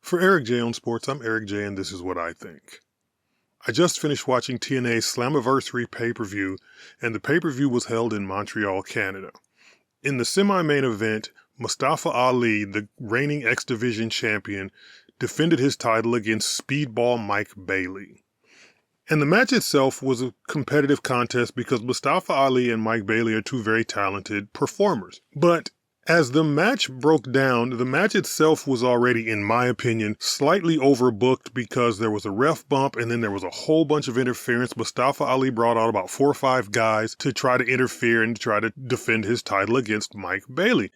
For Eric J on Sports, I'm Eric J, and this is what I think. I just finished watching TNA's Slammiversary pay-per-view, and the pay-per-view was held in Montreal, Canada. In the semi-main event, Mustafa Ali, the reigning X Division champion, defended his title against Speedball Mike Bailey. And the match itself was a competitive contest because Mustafa Ali and Mike Bailey are two very talented performers. But as the match broke down, the match itself was already, in my opinion, slightly overbooked because there was a ref bump and then there was a whole bunch of interference. Mustafa Ali brought out about 4 or 5 guys to try to interfere and try to defend his title against Mike Bailey,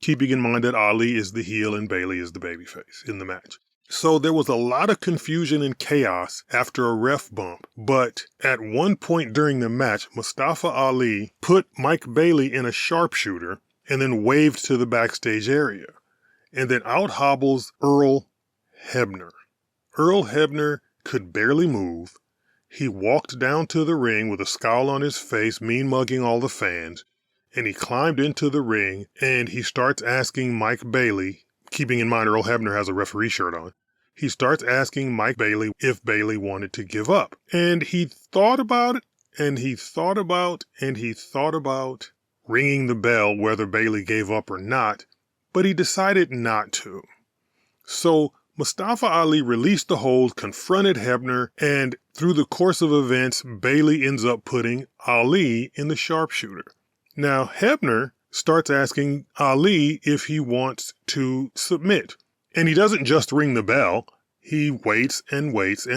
keeping in mind that Ali is the heel and Bailey is the babyface in the match. So there was a lot of confusion and chaos after a ref bump, but at one point during the match, Mustafa Ali put Mike Bailey in a sharpshooter and then waved to the backstage area. And then out hobbles Earl Hebner. Earl Hebner could barely move. He walked down to the ring with a scowl on his face, mean-mugging all the fans, and he climbed into the ring, and he starts asking Mike Bailey, keeping in mind Earl Hebner has a referee shirt on, he starts asking Mike Bailey if Bailey wanted to give up. And he thought about it, and he thought about, and he thought about ringing the bell whether Bailey gave up or not, but he decided not to. So Mustafa Ali released the hold, confronted Hebner, and through the course of events, Bailey ends up putting Ali in the sharpshooter. Now Hebner starts asking Ali if he wants to submit, and he doesn't just ring the bell. He waits, and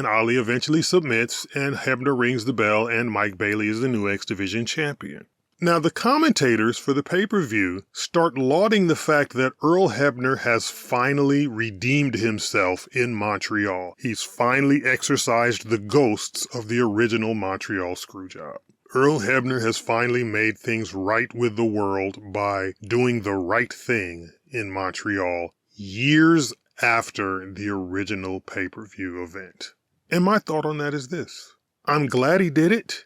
Ali eventually submits, and Hebner rings the bell, and Mike Bailey is the new X Division champion. Now, the commentators for the pay-per-view start lauding the fact that Earl Hebner has finally redeemed himself in Montreal. He's finally exorcised the ghosts of the original Montreal Screwjob. Earl Hebner has finally made things right with the world by doing the right thing in Montreal years after the original pay-per-view event. And my thought on that is this. I'm glad he did it.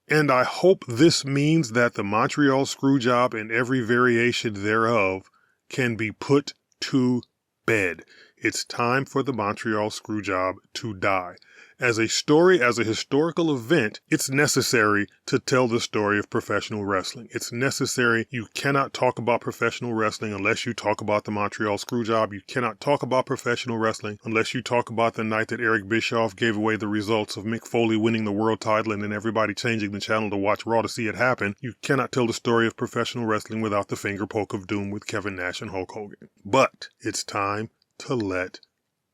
And I hope this means that the Montreal Screwjob and every variation thereof can be put to bed. It's time for the Montreal Screwjob to die. As a story, as a historical event, it's necessary to tell the story of professional wrestling. It's necessary. You cannot talk about professional wrestling unless you talk about the Montreal Screwjob. You cannot talk about professional wrestling unless you talk about the night that Eric Bischoff gave away the results of Mick Foley winning the world title and then everybody changing the channel to watch Raw to see it happen. You cannot tell the story of professional wrestling without the finger poke of doom with Kevin Nash and Hulk Hogan. But it's time to let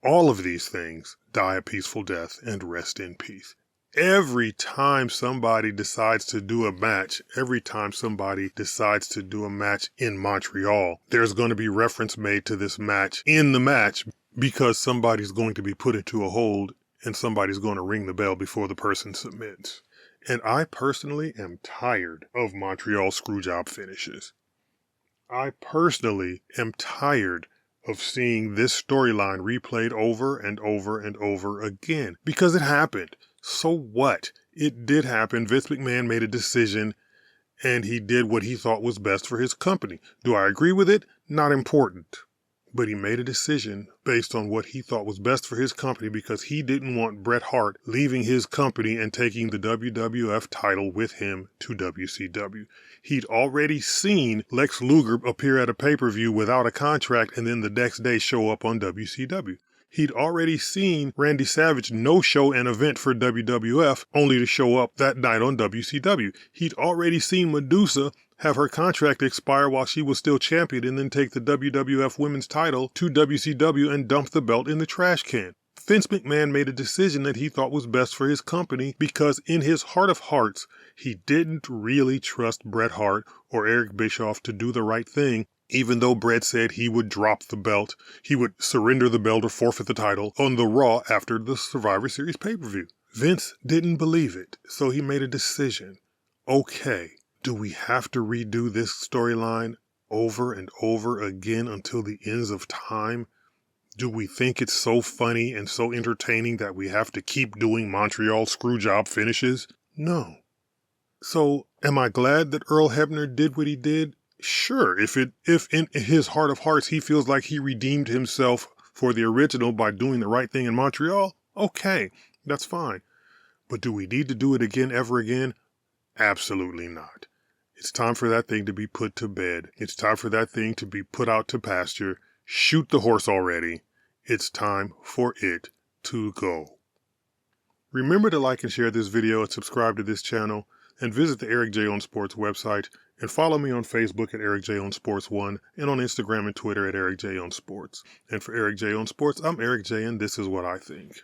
all of these things die a peaceful death and rest in peace. Every time somebody decides to do a match, in Montreal, there's going to be reference made to this match in the match because somebody's going to be put into a hold and somebody's going to ring the bell before the person submits. And I personally am tired of Montreal Screwjob finishes. I personally am tired of seeing this storyline replayed over and over and over again. Because it happened. So what? It did happen. Vince McMahon made a decision and he did what he thought was best for his company. Do I agree with it? Not important. But he made a decision based on what he thought was best for his company because he didn't want Bret Hart leaving his company and taking the WWF title with him to WCW. He'd already seen Lex Luger appear at a pay-per-view without a contract and then the next day show up on WCW. He'd already seen Randy Savage no-show an event for WWF only to show up that night on WCW. He'd already seen Medusa have her contract expire while she was still champion and then take the WWF Women's title to WCW and dump the belt in the trash can. Vince McMahon made a decision that he thought was best for his company because in his heart of hearts, he didn't really trust Bret Hart or Eric Bischoff to do the right thing, even though Bret said he would drop the belt, he would surrender the belt or forfeit the title on the Raw after the Survivor Series pay-per-view. Vince didn't believe it, so he made a decision. Okay. Do we have to redo this storyline over and over again until the ends of time? Do we think it's so funny and so entertaining that we have to keep doing Montreal Screwjob finishes? No. So, am I glad that Earl Hebner did what he did? Sure, if in his heart of hearts he feels like he redeemed himself for the original by doing the right thing in Montreal, okay, that's fine. But do we need to do it again ever again? Absolutely not. It's time for that thing to be put to bed. It's time for that thing to be put out to pasture. Shoot the horse already. It's time for it to go. Remember to like and share this video and subscribe to this channel, and visit the Eric J on Sports website, and follow me on Facebook at Eric J on Sports 1 and on Instagram and Twitter at Eric J on Sports. And for Eric J on Sports, I'm Eric J, and this is what I think.